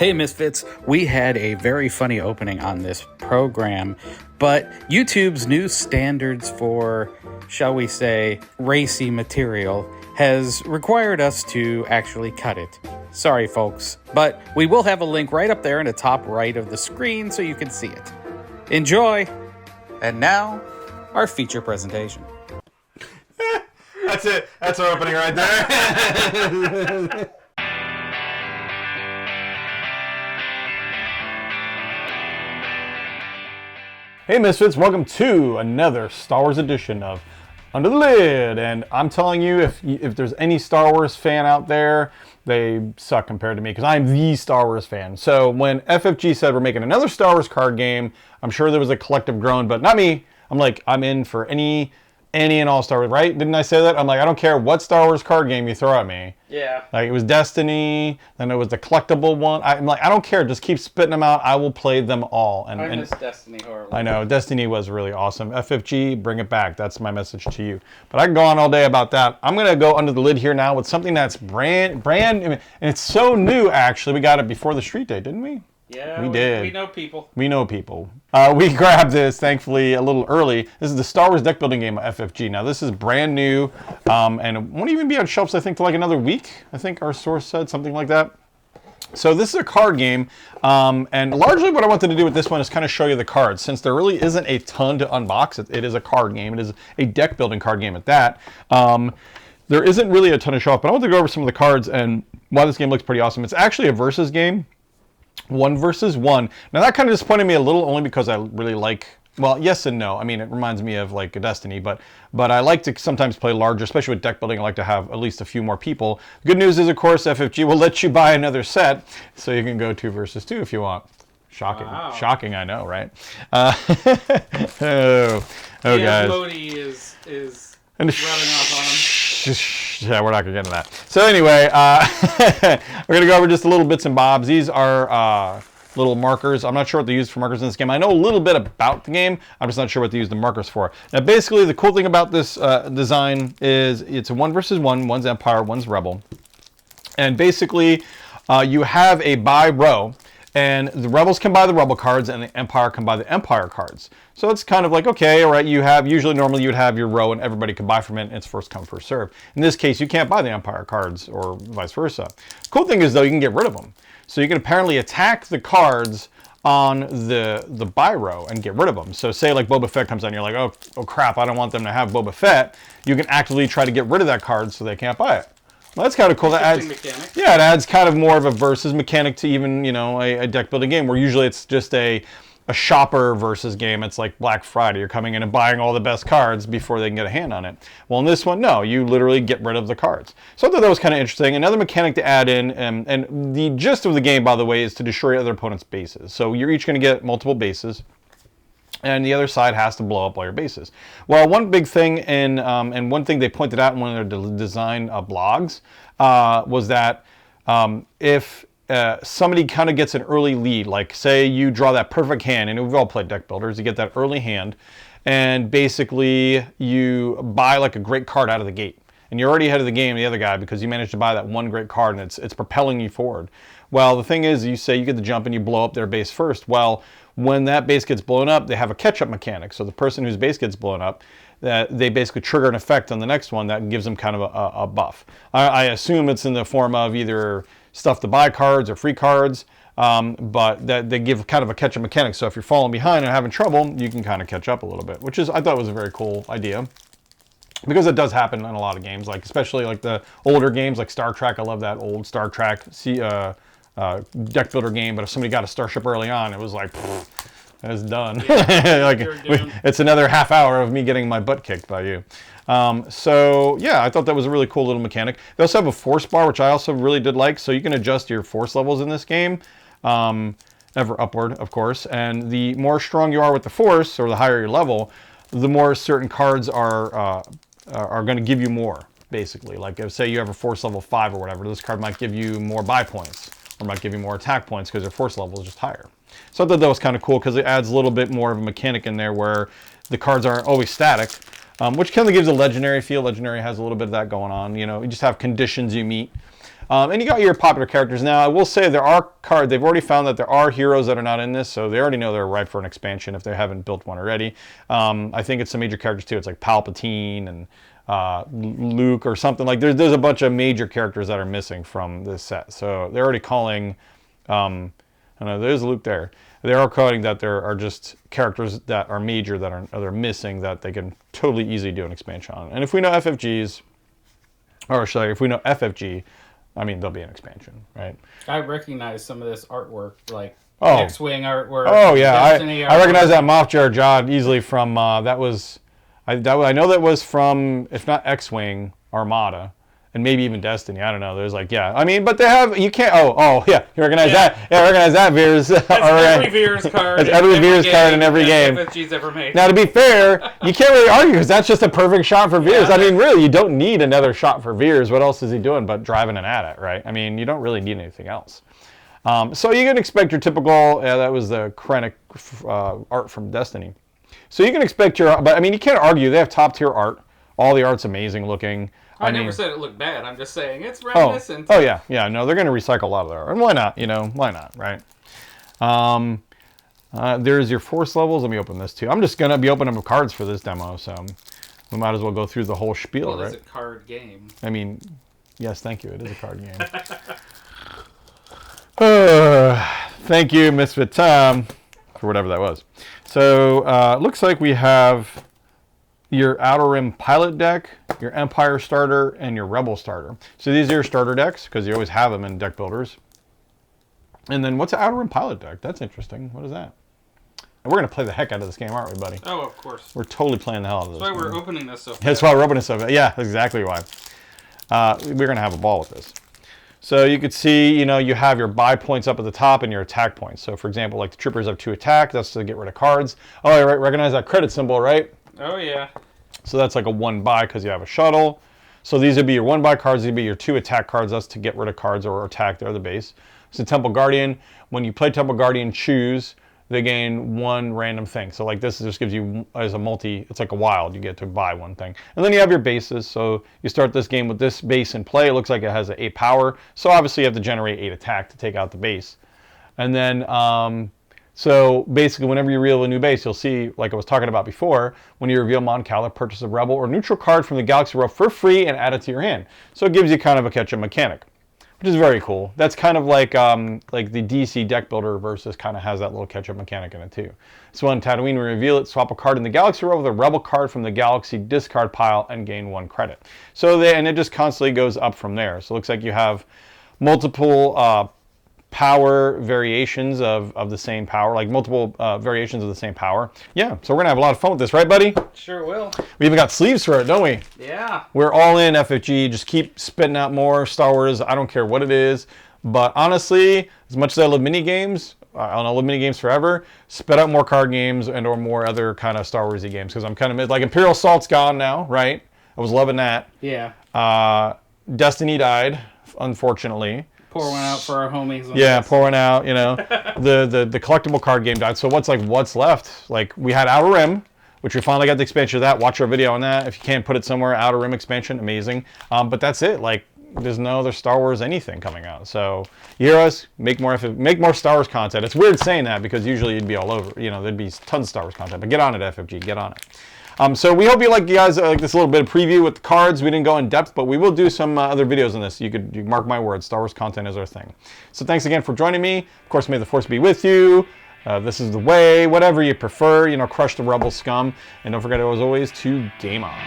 Hey Misfits, we had a very funny opening on this program, but YouTube's new standards for, shall we say, racy material has required us to actually cut it. Sorry folks, but we will have a link right up there in the top right of the screen so you can see it. Enjoy! And now, our feature presentation. That's it. That's our opening right there. Hey Misfits, welcome to another Star Wars edition of Under the Lid. And I'm telling you, if there's any Star Wars fan out there, they suck compared to me because I'm the Star Wars fan. So when FFG said we're making another Star Wars card game, I'm sure there was a collective groan, but not me. I'm like, I'm in for any and all Star Wars, right? Didn't I say that? I'm like, I don't care what Star Wars card game you throw at me. Yeah. Like, it was Destiny, then it was the collectible one. I'm like, I don't care. Just keep spitting them out. I will play them all. I miss Destiny horribly. I know. Destiny was really awesome. FFG, bring it back. That's my message to you. But I can go on all day about that. I'm going to go under the lid here now with something that's brand and it's so new, actually. We got it before the street day, didn't we? Yeah, we did. We know people. We know people. We grabbed this, thankfully, a little early. This is the Star Wars deck building game of FFG. Now, this is brand new, and it won't even be on shelves, I think, for like another week. I think our source said something like that. So this is a card game, and largely what I wanted to do with this one is kind of show you the cards. Since there really isn't a ton to unbox, it is a card game. It is a deck building card game at that. There isn't really a ton to show off, but I want to go over some of the cards and why this game looks pretty awesome. It's actually a versus game. 1 versus 1. Now that kind of disappointed me a little, only because I really like, well, yes and no. I mean, it reminds me of like a Destiny, but I like to sometimes play larger, especially with deck building. I like to have at least a few more people. The good news is, of course, FFG will let you buy another set, so you can go 2 versus 2 if you want. Shocking. Wow. Shocking, I know, right? Guys. Lodi is rubbing off on him. Yeah, we're not going to get into that. So anyway, we're going to go over just a little bits and bobs. These are little markers. I'm not sure what they use for markers in this game. I know a little bit about the game. I'm just not sure what they use the markers for. Now, basically, the cool thing about this design is it's a 1 versus 1. One's Empire, one's Rebel. And basically, you have a buy row. And the Rebels can buy the Rebel cards, and the Empire can buy the Empire cards. So it's kind of like, okay, all right, normally you would have your row, and everybody can buy from it, and it's first come, first serve. In this case, you can't buy the Empire cards, or vice versa. Cool thing is, though, you can get rid of them. So you can apparently attack the cards on the buy row and get rid of them. So say like Boba Fett comes on, you're like, oh crap, I don't want them to have Boba Fett. You can actively try to get rid of that card so they can't buy it. Well, that's kind of cool. That adds, yeah, it adds kind of more of a versus mechanic to even, a deck building game where usually it's just a shopper versus game. It's like Black Friday. You're coming in and buying all the best cards before they can get a hand on it. Well, in this one, no, you literally get rid of the cards. So I thought that was kind of interesting. Another mechanic to add in, and the gist of the game, by the way, is to destroy other opponents' bases. So you're each going to get multiple bases, and the other side has to blow up all your bases. Well, one big thing, and one thing they pointed out in one of their design blogs, was that if somebody kind of gets an early lead, like say you draw that perfect hand, and we've all played deck builders, you get that early hand, and basically you buy like a great card out of the gate. And you're already ahead of the game, the other guy, because you managed to buy that one great card, and it's propelling you forward. Well, the thing is, you say you get the jump and you blow up their base first. Well, when that base gets blown up, they have a catch-up mechanic. So the person whose base gets blown up, that they basically trigger an effect on the next one that gives them kind of a buff. I assume it's in the form of either stuff to buy cards or free cards, but that they give kind of a catch-up mechanic. So if you're falling behind and having trouble, you can kind of catch up a little bit, which is, I thought was a very cool idea. Because it does happen in a lot of games, like especially like the older games like Star Trek. I love that old Star Trek deck builder game, but if somebody got a starship early on, it was like, it's done. Yeah, like it's another half hour of me getting my butt kicked by you. So yeah, I thought that was a really cool little mechanic. They also have a force bar, which I also really did like, so you can adjust your force levels in this game, ever upward, of course. And the more strong you are with the force, or the higher your level, the more certain cards are going to give you more. Basically, like if say you have a force level 5 or whatever, this card might give you more buy points, or might give you more attack points because your force level is just higher. So I thought that was kind of cool because it adds a little bit more of a mechanic in there where the cards aren't always static, which kind of gives a legendary feel. Legendary has a little bit of that going on. You just have conditions you meet. And you got your popular characters. Now, I will say they've already found that there are heroes that are not in this, so they already know they're ripe for an expansion if they haven't built one already. I think it's some major characters too. It's like Palpatine and Luke or something. Like there's a bunch of major characters that are missing from this set. So they're already calling, I know there's Luke there. They are coding that there are just characters that are major that they're missing that they can totally easily do an expansion on. And if we know FFGs, or if we know FFG, I mean, there'll be an expansion, right? I recognize some of this artwork, like Oh. X-Wing artwork. Oh, yeah. Destiny I recognize artwork. that Moff Jar Jar easily from, I know that was from, if not X-Wing, Armada. And maybe even Destiny. I don't know. There's like, yeah. I mean, but they have, you can't, yeah. You recognize that? Yeah, I recognize that, Veers. That's every Veers card. That's every Veers card in every game. FFG's ever made. Now, to be fair, you can't really argue because that's just a perfect shot for Veers. Yeah. I mean, really, you don't need another shot for Veers. What else is he doing but driving an AT-AT, right? I mean, you don't really need anything else. So you can expect your typical, that was the Krennic art from Destiny. So you can expect but I mean, you can't argue. They have top tier art. All the art's amazing looking. I never said it looked bad. I'm just saying it's reminiscent. Oh yeah. No, they're going to recycle a lot of their art. And why not? Why not, right? There's your force levels. Let me open this too. I'm just going to be opening up cards for this demo, so we might as well go through the whole spiel, right? It's a card game. I mean, yes, thank you. It is a card game. Thank you, Misfit Tom, for whatever that was. So it looks like we have your Outer Rim Pilot deck, your Empire starter, and your Rebel starter. So these are your starter decks, because you always have them in deck builders. And then what's an Outer Rim Pilot deck? That's interesting. What is that? And we're going to play the heck out of this game, aren't we, buddy? Oh, of course. We're totally playing the hell out of this. That's why we're opening this so fast. That's why we're opening so fast. Yeah, that's exactly why. We're going to have a ball with this. So you could see, you have your buy points up at the top and your attack points. So for example, like the troopers have 2 attack. That's to get rid of cards. Oh, I recognize that credit symbol, right? Oh, yeah. So that's like a 1 buy because you have a shuttle. So these would be your 1 buy cards. These would be your 2 attack cards. That's to get rid of cards or attack. They're the base. So Temple Guardian, when you play Temple Guardian, choose, they gain 1 random thing. So like this just gives you as a multi, it's like a wild. You get to buy 1 thing. And then you have your bases. So you start this game with this base in play. It looks like it has an 8 power. So obviously you have to generate 8 attack to take out the base. And then, so basically, whenever you reveal a new base, you'll see, like I was talking about before, when you reveal Mon Cala, purchase a Rebel or neutral card from the Galaxy Row for free and add it to your hand. So it gives you kind of a catch-up mechanic, which is very cool. That's kind of like the DC deck builder versus kind of has that little catch-up mechanic in it too. So on Tatooine, we reveal it, swap a card in the Galaxy Row with a Rebel card from the Galaxy discard pile and gain 1 credit. So and it just constantly goes up from there. So it looks like you have multiple power variations of the same power, like multiple variations of the same power. Yeah, so we're gonna have a lot of fun with this, right, buddy? Sure will. We even got sleeves for it, don't we? Yeah. We're all in FFG. Just keep spitting out more Star Wars. I don't care what it is. But honestly, as much as I love mini games, I love mini games forever. Spit out more card games and or more other kind of Star Warsy games because I'm kind of like Imperial Assault's gone now, right? I was loving that. Yeah. Destiny died, unfortunately. Pour one out for our homies. Yeah, pour one out. The collectible card game died. So what's left? Like we had Outer Rim, which we finally got the expansion of that. Watch our video on that. If you can't put it somewhere, Outer Rim expansion, amazing. But that's it. Like there's no other Star Wars anything coming out. So you hear us, make more Star Wars content. It's weird saying that because usually you'd be all over. There'd be tons of Star Wars content. But get on it, FFG. Get on it. So we hope you guys like this little bit of preview with the cards. We didn't go in depth, but we will do some other videos on this. You mark my words, Star Wars content is our thing. So thanks again for joining me. Of course, may the Force be with you. This is the way, whatever you prefer. Crush the rebel scum. And don't forget, as always, to game on.